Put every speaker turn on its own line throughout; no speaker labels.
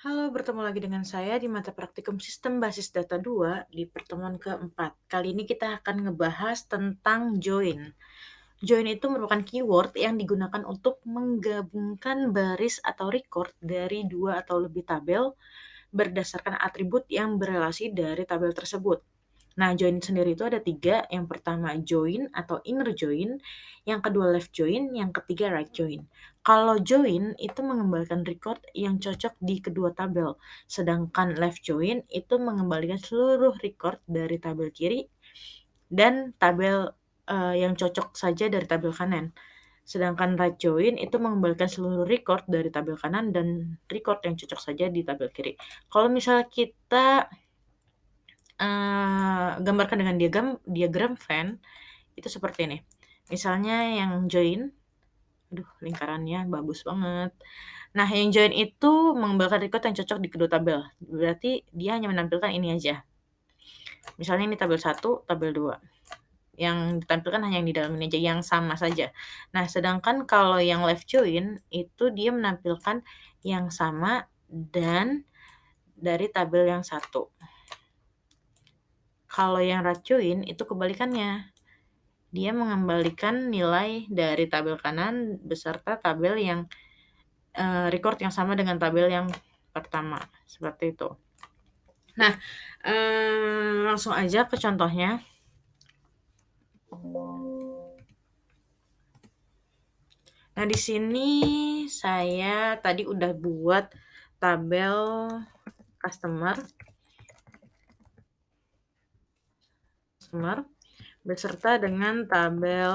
Halo, bertemu lagi dengan saya di mata praktikum Sistem Basis Data 2 di pertemuan keempat. Kali ini kita akan ngebahas tentang join. Join itu merupakan keyword yang digunakan untuk menggabungkan baris atau record dari dua atau lebih tabel berdasarkan atribut yang berelasi dari tabel tersebut. Nah, join sendiri itu ada tiga. Yang pertama join atau inner join, yang kedua left join, yang ketiga right join. Kalau join itu mengembalikan record yang cocok di kedua tabel, sedangkan left join itu mengembalikan seluruh record dari tabel kiri dan tabel yang cocok saja dari tabel kanan. Sedangkan right join itu mengembalikan seluruh record dari tabel kanan dan record yang cocok saja di tabel kiri. Kalau misalnya kita gambarkan dengan diagram Venn, itu seperti ini. Misalnya yang join, aduh lingkarannya bagus banget. Nah, yang join itu mengembalikan record yang cocok di kedua tabel. Berarti dia hanya menampilkan ini aja. Misalnya ini tabel 1, tabel 2. Yang ditampilkan hanya yang di dalam ini aja, yang sama saja. Nah, sedangkan kalau yang left join, itu dia menampilkan yang sama dan dari tabel yang satu. Kalau yang right join, itu kebalikannya. Dia mengembalikan nilai dari tabel kanan beserta tabel yang record yang sama dengan tabel yang pertama, seperti itu. Nah, langsung aja ke contohnya. Nah, di sini saya tadi udah buat tabel customer beserta dengan tabel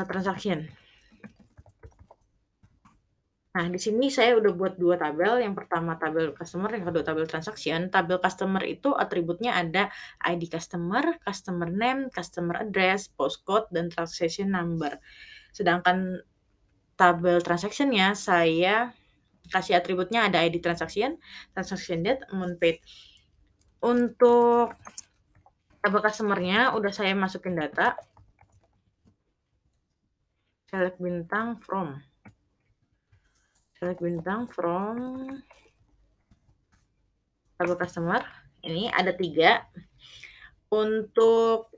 transaction. Nah, di sini saya udah buat dua tabel. Yang pertama tabel customer, yang kedua tabel transaction. Tabel customer itu atributnya ada ID customer, customer name, customer address, postcode, dan transaction number. Sedangkan tabel transaction-nya saya kasih atributnya ada ID transaction, transaction date, amount paid. Untuk tabel customer-nya udah saya masukin data. Select bintang from tabel customer. Ini ada 3. Untuk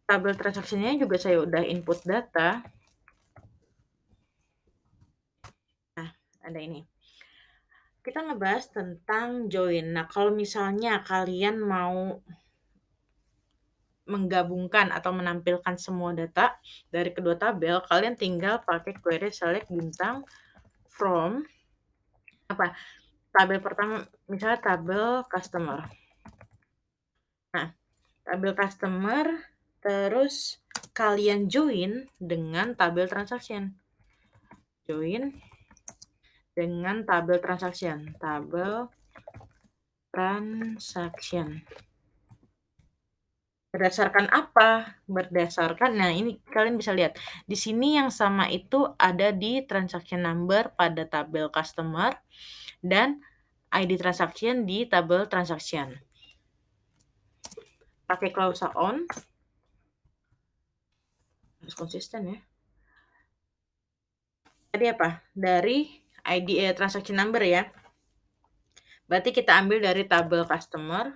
tabel transaksinya juga saya udah input data. Nah, ada ini. Kita ngebahas tentang join. Nah, kalau misalnya kalian mau menggabungkan atau menampilkan semua data dari kedua tabel, kalian tinggal pakai query select bintang from tabel pertama, misalnya tabel customer. Nah, tabel customer, terus kalian join dengan tabel transaction. Join dengan tabel transaction. Berdasarkan apa? Nah ini kalian bisa lihat. Di sini yang sama itu ada di transaction number pada tabel customer dan ID transaction di tabel transaction. Pakai klausa on. Harus konsisten ya. Tadi apa? Dari ID transaction number ya. Berarti kita ambil dari tabel customer.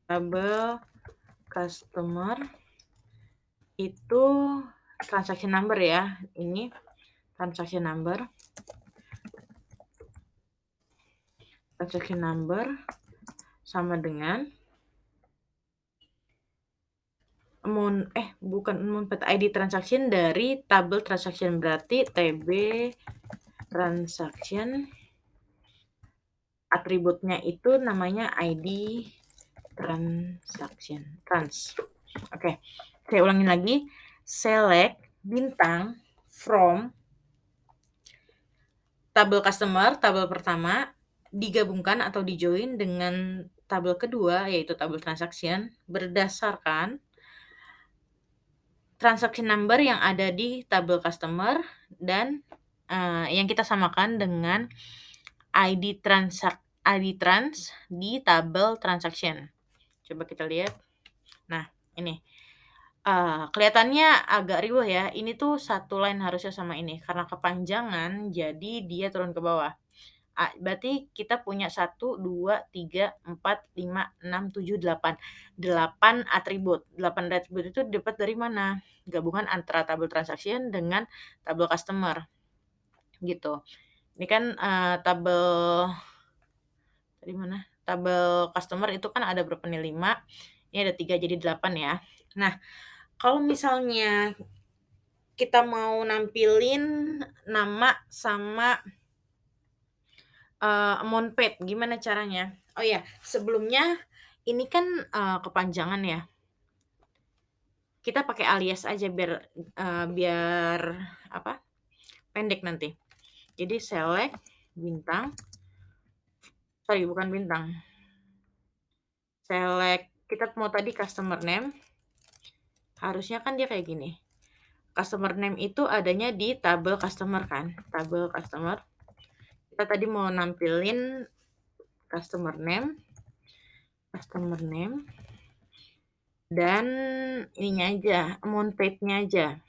Tabel customer itu transaction number ya. Ini transaction number. Transaction number sama dengan ID transaction dari tabel transaction, berarti TB transaction atributnya itu namanya ID transaction Oke, saya ulangin lagi. Select bintang from tabel customer, tabel pertama, digabungkan atau dijoin dengan tabel kedua, yaitu tabel transaction, berdasarkan transaction number yang ada di tabel customer dan yang kita samakan dengan ID trans di tabel transaction. Coba kita lihat. Nah, ini Kelihatannya agak riweh ya, ini tuh satu line harusnya sama ini, karena kepanjangan jadi dia turun ke bawah. Berarti kita punya 1, 2, 3, 4, 5, 6, 7, 8. 8 atribut. 8 atribut itu dapat dari mana? Gabungan antara tabel transaction dengan tabel customer, gitu. Ini kan, tabel tadi mana? Tabel customer itu kan ada berapa nih, 5, ini ada 3 jadi 8 ya. Nah, kalau misalnya kita mau nampilin nama sama, amount paid, gimana caranya? Oh ya, sebelumnya ini kan, kepanjangan ya, kita pakai alias aja biar apa, pendek nanti. Jadi select bintang, sorry bukan bintang, select kita mau tadi customer name, harusnya kan dia kayak gini. Customer name itu adanya di tabel customer kan, tabel customer. Kita tadi mau nampilin customer name, dan ininya aja, amount paid-nya aja.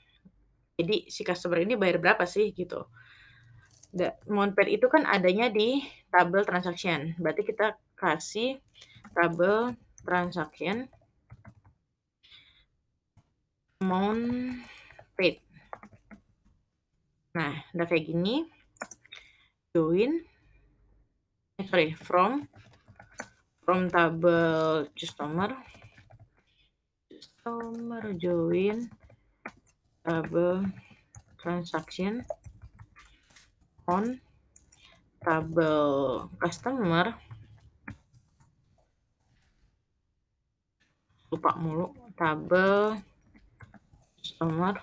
Jadi si customer ini bayar berapa sih gitu. Amount paid itu kan adanya di tabel transaction. Berarti kita kasih tabel transaction amount paid. Nah, udah kayak gini. Join from tabel customer join tabel transaction on tabel customer, lupa mulu, tabel customer.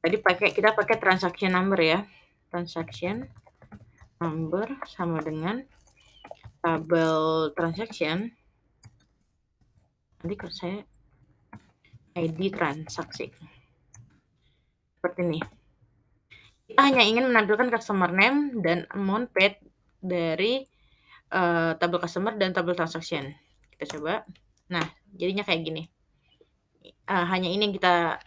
Tadi kita pakai transaction number ya. Transaction number sama dengan tabel transaction. Nanti kalau saya ID transaksi. Seperti ini. Kita hanya ingin menampilkan customer name dan amount paid dari tabel customer dan tabel transaction. Kita coba. Nah, jadinya kayak gini. Hanya ini yang kita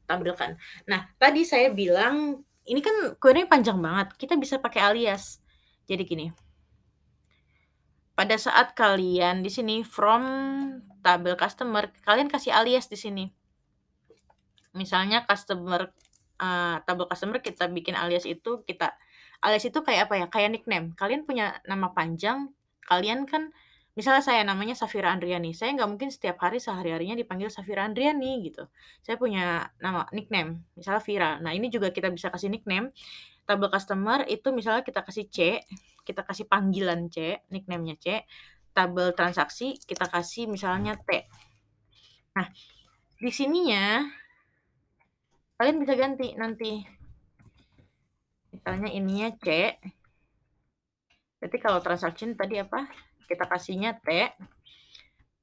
tampilkan. Nah, tadi saya bilang ini kan query panjang banget. Kita bisa pakai alias. Jadi gini. Pada saat kalian di sini from tabel customer, kalian kasih alias di sini. Misalnya tabel customer kita bikin alias itu alias itu kayak apa ya? Kayak nickname. Kalian punya nama panjang, kalian kan misalnya saya namanya Safira Andriani. Saya nggak mungkin setiap hari sehari-harinya dipanggil Safira Andriani gitu. Saya punya nama nickname, misalnya Vira. Nah, ini juga kita bisa kasih nickname. Tabel customer itu misalnya kita kasih C, kita kasih panggilan C, nickname-nya C. Tabel transaksi kita kasih misalnya T. Nah, di sininya kalian bisa ganti nanti. Misalnya ininya C. Berarti kalau transaction tadi apa? Kita kasihnya T.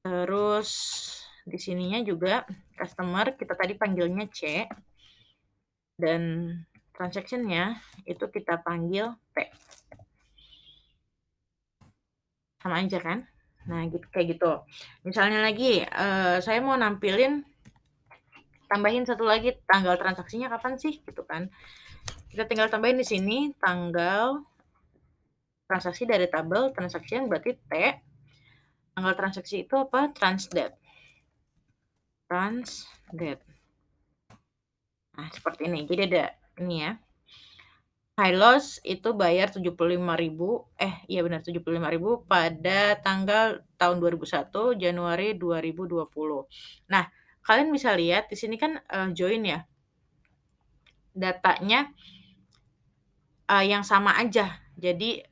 Terus di sininya juga customer kita tadi panggilnya C. Dan transaction-nya itu kita panggil T. Sama aja kan? Nah, gitu, kayak gitu. Misalnya lagi, saya mau tambahin satu lagi, tanggal transaksinya kapan sih? Gitu kan. Kita tinggal tambahin di sini, tanggal transaksi dari tabel transaction berarti T. Tanggal transaksi itu apa? Transdate. Nah, seperti ini. Jadi ada ini ya. High loss itu bayar 75.000, iya benar 75.000 pada tanggal tahun 2001 Januari 2020. Nah, kalian bisa lihat di sini kan join ya. Datanya yang sama aja. Jadi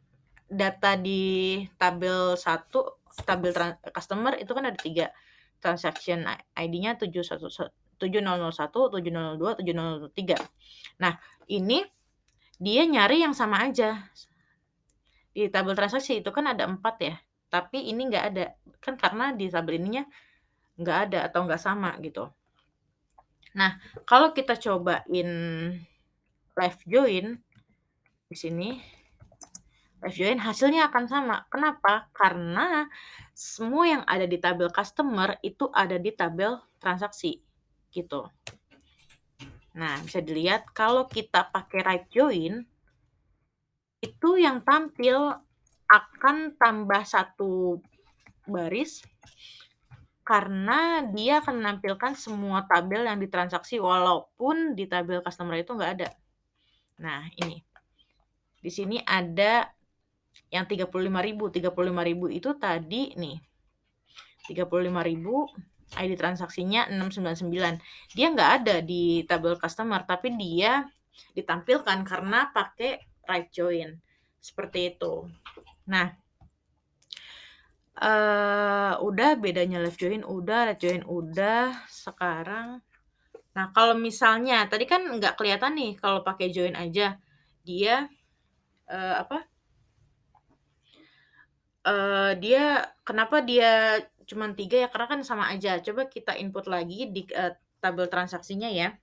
data di tabel 1, tabel customer itu kan ada 3. Transaction ID-nya 7001, 7002, 7003. Nah, ini dia nyari yang sama aja. Di tabel transaksi itu kan ada 4 ya, tapi ini nggak ada. Kan karena di tabel ininya nggak ada atau nggak sama gitu. Nah, kalau kita cobain live join di sini, left join hasilnya akan sama. Kenapa? Karena semua yang ada di tabel customer itu ada di tabel transaksi, gitu. Nah, bisa dilihat kalau kita pakai right join, itu yang tampil akan tambah 1 baris karena dia akan menampilkan semua tabel yang ditransaksi walaupun di tabel customer itu nggak ada. Nah, ini. Di sini ada yang 35.000. 35.000 itu tadi nih. 35.000 ID transaksinya 699. Dia nggak ada di tabel customer, tapi dia ditampilkan karena pakai right join. Seperti itu. Nah, udah bedanya left join udah, right join udah. Sekarang, nah kalau misalnya tadi kan nggak kelihatan nih kalau pakai join aja. Dia dia kenapa dia cuman 3 ya? Karena kan sama aja. Coba kita input lagi di tabel transaksinya ya.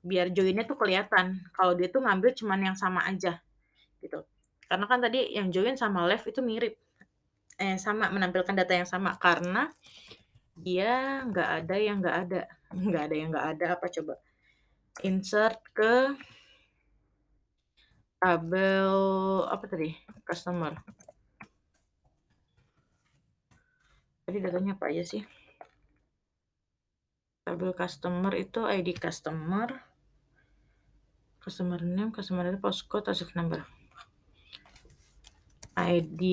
Biar join-nya tuh kelihatan. Kalau dia tuh ngambil cuman yang sama aja gitu. Karena kan tadi yang join sama left itu mirip. Sama menampilkan data yang sama karena dia nggak ada yang nggak ada. Nggak ada yang nggak ada apa coba? Insert ke tabel apa tadi? Customer. Tadi datanya apa aja sih? Tabel customer itu ID customer, customer name, postcode, transaction number. ID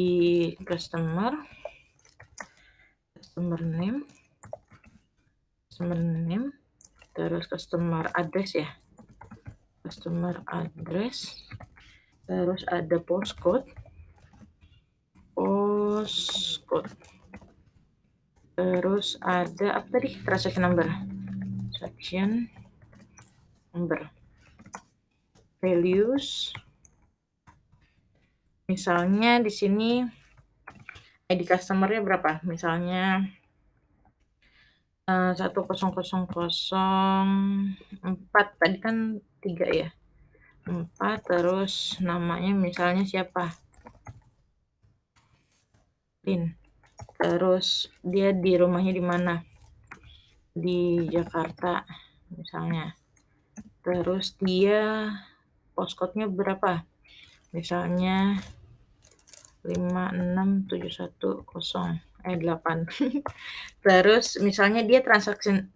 customer name, terus customer address ya. Customer address, terus ada postcode, terus ada apa tadi? Transaction number, values. Misalnya di sini ID customer-nya berapa? Misalnya 10004, tadi kan 3 ya. 4, terus namanya misalnya siapa? Lin. Terus dia di rumahnya di mana? Di Jakarta misalnya. Terus dia postcode-nya berapa? Misalnya 56710 8. Terus misalnya dia transaction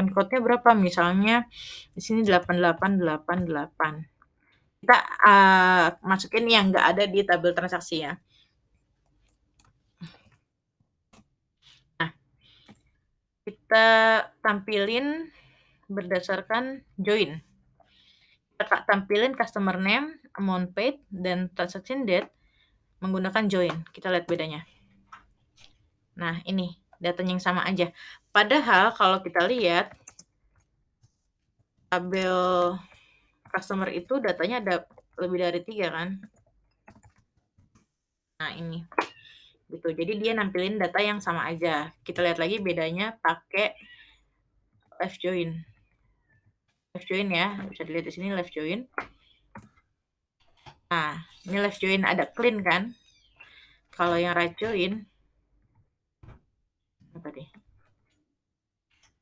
code-nya berapa? Misalnya di sini 8888. Kita masukin yang nggak ada di tabel transaksi ya. Nah, kita tampilin berdasarkan join. Kita tampilin customer name, amount paid, dan transaction date menggunakan join. Kita lihat bedanya. Nah, ini datanya yang sama aja. Padahal kalau kita lihat tabel customer itu datanya ada lebih dari 3 kan. Nah, ini. Gitu. Jadi dia nampilin data yang sama aja. Kita lihat lagi bedanya pakai left join. Left join ya. Bisa dilihat di sini left join. Nah, ini left join ada clean kan. Kalau yang right join apa tadi?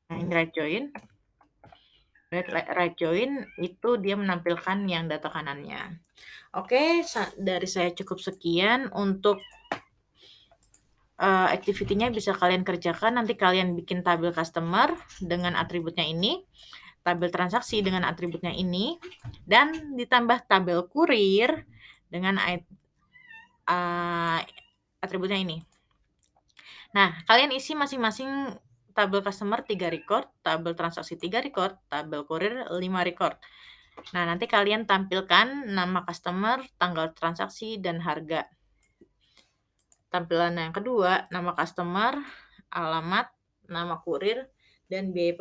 Nah, ini right join. Right join itu dia menampilkan yang data kanannya. Oke, dari saya cukup sekian untuk activity-nya bisa kalian kerjakan. Nanti kalian bikin tabel customer dengan atributnya ini, tabel transaksi dengan atributnya ini, dan ditambah tabel kurir dengan atributnya ini. Nah, kalian isi masing-masing tabel customer 3 record, tabel transaksi 3 record, tabel kurir 5 record. Nah, nanti kalian tampilkan nama customer, tanggal transaksi, dan harga. Tampilan yang kedua, nama customer, alamat, nama kurir, dan biaya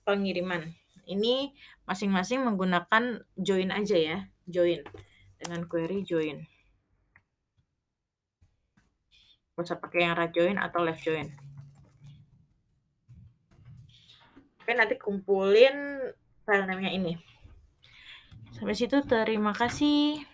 pengiriman. Ini masing-masing menggunakan join aja ya, join dengan query join. Nggak usah pakai yang right join atau left join. Oke, nanti kumpulin file name-nya ini. Sampai situ, terima kasih.